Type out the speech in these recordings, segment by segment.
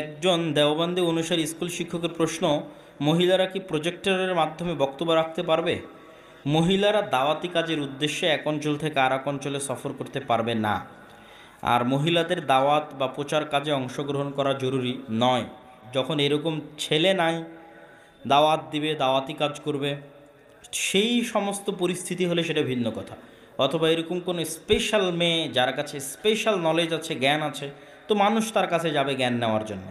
একজন দেওবন্দি অনুসারী স্কুল শিক্ষকের প্রশ্ন, মহিলারা কি প্রজেক্টরের মাধ্যমে বক্তব্য রাখতে পারবে? মহিলারা দাওয়াতি কাজের উদ্দেশ্যে এক অঞ্চল থেকে আর এক অঞ্চলে সফর করতে পারবে না। আর মহিলাদের দাওয়াত বা প্রচার কাজে অংশগ্রহণ করা জরুরি নয়। যখন এরকম ছেলে নাই, দাওয়াত দিবে, দাওয়াতি কাজ করবে, সেই সমস্ত পরিস্থিতি হলে সেটা ভিন্ন কথা। অথবা এরকম কোনো স্পেশাল মেয়ে যার কাছে স্পেশাল নলেজ আছে, জ্ঞান আছে, তো মানুষ তার কাছে যাবে জ্ঞান নেওয়ার জন্য।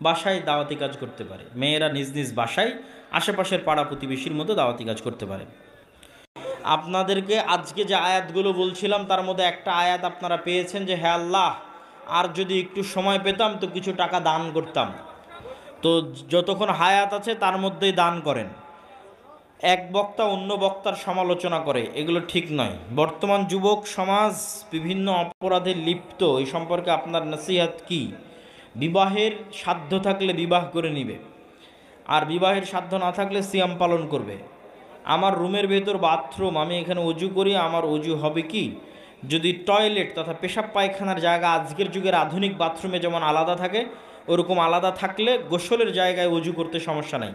বাসায় দাওয়াতি কাজ করতে পারে, মেয়েরা নিজ নিজ বাসায় আশেপাশের পাড়া প্রতিবেশীর মধ্যে দাওয়াতি কাজ করতে পারে। আপনাদেরকে আজকে যে আয়াতগুলো বলছিলাম তার মধ্যে একটা আয়াত আপনারা পেয়েছেন যে, হে আল্লাহ, আর যদি একটু সময় পেতাম তো কিছু টাকা দান করতাম। তো যতক্ষণ হায়াত আছে তার মধ্যেই দান করেন। এক বক্তা অন্য বক্তার সমালোচনা করে, এগুলো ঠিক নয়। বর্তমান যুবক সমাজ বিভিন্ন অপরাধে লিপ্ত, এই সম্পর্কে আপনার নসিহত কি? বিবাহের সাধ্য থাকলে বিবাহ করে নিবে, আর বিবাহের সাধ্য না থাকলে সিয়াম পালন করবে। আমার রুমের ভেতর বাথরুম, আমি এখানে অজু করি, আমার অজু হবে কি? যদি টয়লেট তথা পেশাব পায়খানার জায়গা আজকের যুগের আধুনিক বাথরুমে যেমন আলাদা থাকে, ওরকম আলাদা থাকলে গোসলের জায়গায় অজু করতে সমস্যা নাই।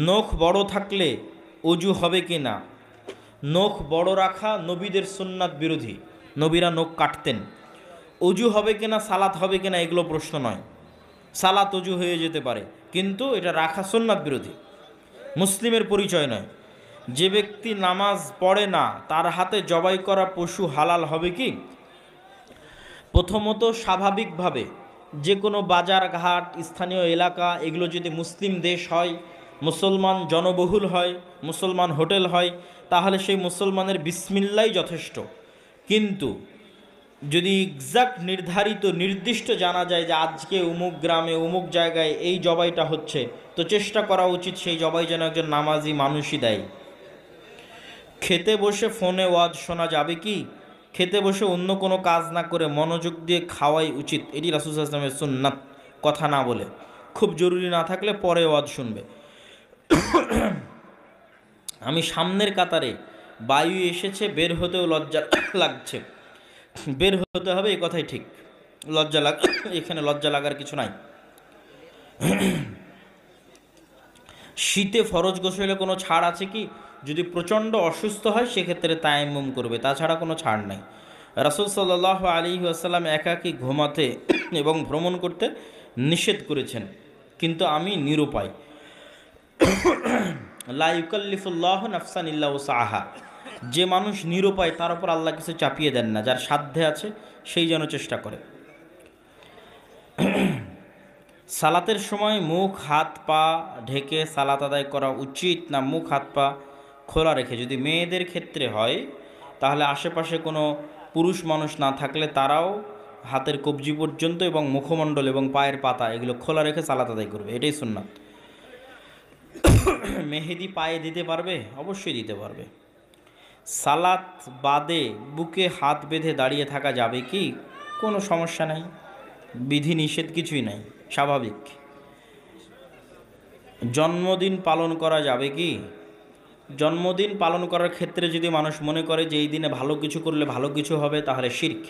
নখ বড় থাকলে অজু হবে কি না? নখ বড় রাখা নবীদের সুন্নাত বিরোধী, নবীরা নখ কাটতেন। অজু হবে কিনা, সালাত হবে কিনা, এগুলো প্রশ্ন নয়। সালাত অজু হয়ে যেতে পারে, কিন্তু এটা রাখা সুন্নাত বিরোধী, মুসলিমের পরিচয় নয়। যে ব্যক্তি নামাজ পড়ে না তার হাতে জবাই করা পশু হালাল হবে কি? প্রথমত, স্বাভাবিকভাবে যে কোনো বাজার ঘাট, স্থানীয় এলাকা, এগুলো যদি মুসলিম দেশ হয়, মুসলমান জনবহুল হয়, মুসলমান হোটেল হয়, তাহলে সেই মুসলমানের বিসমিল্লাই যথেষ্ট। কিন্তু যদি এক্সাক্ট নির্ধারিত নির্দিষ্ট জানা যায় যে আজকে অমুক গ্রামে অমুক জায়গায় এই জবাইটা হচ্ছে, তো চেষ্টা করা উচিত সেই জবাই যেন একজন নামাজি মানুষই দেয়। খেতে বসে ফোনে ওয়াজ শোনা যাবে কি? খেতে বসে অন্য কোনো কাজ না করে মনোযোগ দিয়ে খাওয়াই উচিত, এটি রাসূল সাল্লাল্লাহু আলাইহি ওয়াসাল্লামের সুন্নাত। কথা না বলে, খুব জরুরি না থাকলে পরে ওয়াজ শুনবে। আমি সামনের কাতারে, বায়ু এসেছে, বের হতেও লজ্জা লাগছে, বের হতে হবে, এই কথাই ঠিক। লজ্জা লাগ এখানে লজ্জা লাগার কিছু নাই। শীতে ফরজ গোসলে কোনো ছাড় আছে কি? যদি প্রচণ্ড অসুস্থ হয় সেক্ষেত্রে তায়াম্মুম করবে, তাছাড়া কোনো ছাড় নাই। রাসূল সাল্লাল্লাহু আলাইহি ওয়াসাল্লাম একাকী ঘুমাতে এবং ভ্রমণ করতে নিষেধ করেছেন, কিন্তু আমি নিরুপায়। লা ইউকাল্লিফুল্লাহু নাফসান ইল্লা উসআহা। যে মানুষ নিরুপায় তার উপর আল্লাহ কিছু চাপিয়ে দেন না, যার সাধ্যে আছে সেই যেন চেষ্টা করে। সালাতের সময় মুখ হাত পা ঢেকে সালাত আদায় করা উচিত না মুখ হাত পা খোলা রেখে? যদি মেয়েদের ক্ষেত্রে হয় তাহলে আশেপাশে কোনো পুরুষ মানুষ না থাকলে তারাও হাতের কবজি পর্যন্ত এবং মুখমণ্ডল এবং পায়ের পাতা এগুলো খোলা রেখে সালাত আদায় করবে, এটাই সুন্নাত। মেহেদি পায়ে দিতে পারবে? অবশ্যই দিতে পারবে। সালাত বাদে বুকে হাত বেঁধে দাঁড়িয়ে থাকা যাবে কি? কোনো সমস্যা নাই, বিধি নিষেধ কিছুই নাই, স্বাভাবিক। জন্মদিন পালন করা যাবে কি? জন্মদিন পালন করার ক্ষেত্রে যদি মানুষ মনে করে যে এই দিনে ভালো কিছু করলে ভালো কিছু হবে, তাহলে শিরক।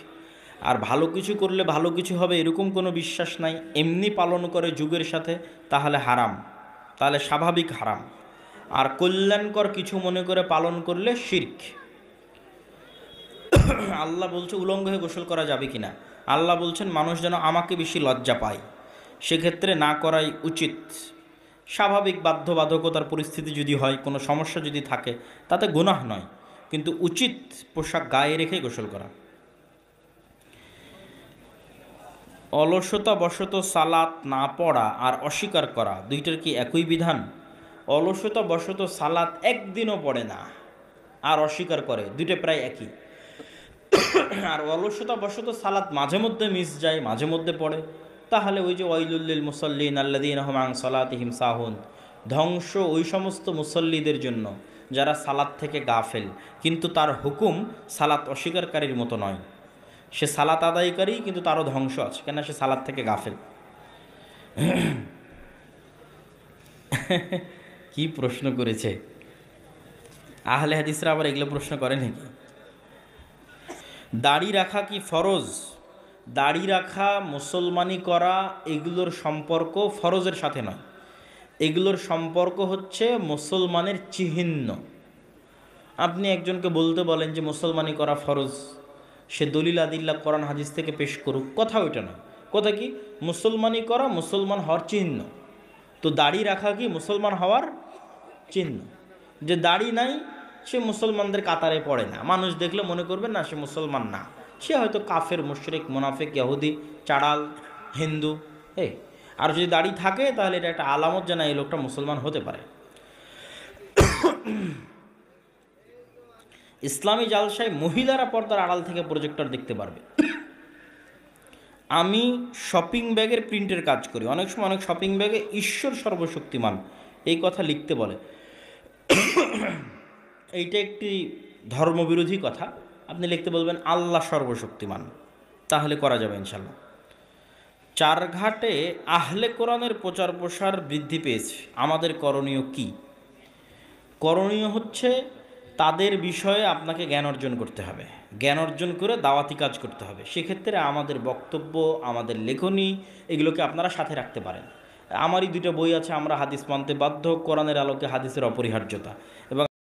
আর ভালো কিছু করলে ভালো কিছু হবে এরকম কোনো বিশ্বাস নাই, এমনি পালন করে যুগের সাথে, তাহলে হারাম, তাহলে স্বাভাবিক হারাম। আর কল্যাণকর কিছু মনে করে পালন করলে শিরক। আল্লাহ বলছে উলঙ্গ হয়ে গোসল করা যাবে কিনা? আল্লাহ বলছেন মানুষ যেন আমাকে বেশি লজ্জা পায়, সেক্ষেত্রে না করাই উচিত। স্বাভাবিক বাধ্যবাধকতার পরিস্থিতি যদি হয়, কোনো সমস্যা যদি থাকে, তাতে গুনাহ নয়, কিন্তু উচিত পোশাক গায়ে রেখে গোসল করা। অলসতা বশত সালাত না পড়া আর অস্বীকার করা, দুইটার কি একই বিধান? অলসতা বশত সালাত একদিনও পড়ে না আর অস্বীকার করে, দুইটা প্রায় একই। আর অলসতা বশত সালাত মাঝে মধ্যে মিস যায়, মাঝে মধ্যে পড়ে, তাহলে ওই যে ওয়াইলুল লিল মুসাল্লিন আল্লাযীনা হুম আন সালাতিহিম সাহুন, ধ্বংস ওই সমস্ত মুসল্লিদের জন্য যারা সালাত থেকে গাফেল, কিন্তু তার হুকুম সালাত অস্বীকারীর মতো নয়। সে সালাত আদায়কারী, কিন্তু তারও ধ্বংস আছে, কেন? সে সালাত থেকে গাফেল। কি প্রশ্ন করেছে! আহলে হাদিসরা আবার এগুলো প্রশ্ন করে নাকি? দাড়ি রাখা কি ফরজ? দাড়ি রাখা, মুসলমানি করা, এগুলোর সম্পর্ক ফরজের সাথে নয়। এগুলোর সম্পর্ক হচ্ছে মুসলমানের চিহ্ন। আপনি একজনকে বলতে বলেন যে মুসলমানি করা ফরজ, সে দলিল আদিল্লা কোরআন হাদিস থেকে পেশ করুক, কথা ওইটা না। কথা কি? মুসলমানি করা মুসলমান হওয়ার চিহ্ন। তো দাড়ি রাখা কি মুসলমান হওয়ার চিহ্ন? যে দাড়ি নাই সে মুসলমানদের কাতারে পড়ে না, মানুষ দেখলে মনে করবে না সে মুসলমান না, সে হয়তো কাফের, মুশরিক, মুনাফিক, ইহুদি, চাড়াল, হিন্দু। আর যদি দাড়ি থাকে তাহলে এটা একটা আলামত যে না এই লোকটা মুসলমান হতে পারে। ইসলামী জালসায় মহিলারা পর্দার আড়াল থেকে প্রজেক্টর দেখতে পারবে। আমি শপিং ব্যাগের প্রিন্টের কাজ করি, অনেক সময় অনেক শপিং ব্যাগে ঈশ্বর সর্বশক্তিমান এই কথা লিখতে বলে। এইটা একটি ধর্মবিরোধী কথা। আপনি লিখতে বলবেন আল্লাহ সর্বশক্তিমান, তাহলে করা যাবে ইনশাল্লাহ। চারঘাটে আহলে কোরআনের প্রচার প্রসার বৃদ্ধি পেয়েছে, আমাদের করণীয় কি? করণীয় হচ্ছে তাদের বিষয়ে আপনাকে জ্ঞান অর্জন করতে হবে, জ্ঞান অর্জন করে দাওয়াতি কাজ করতে হবে। সেক্ষেত্রে আমাদের বক্তব্য, আমাদের লেখনী, এগুলোকে আপনারা সাথে রাখতে পারেন। আমারই দুটো বই আছে, আমরা হাদিস মানতে বাধ্য, কোরআনের আলোকে হাদিসের অপরিহার্যতা, এবং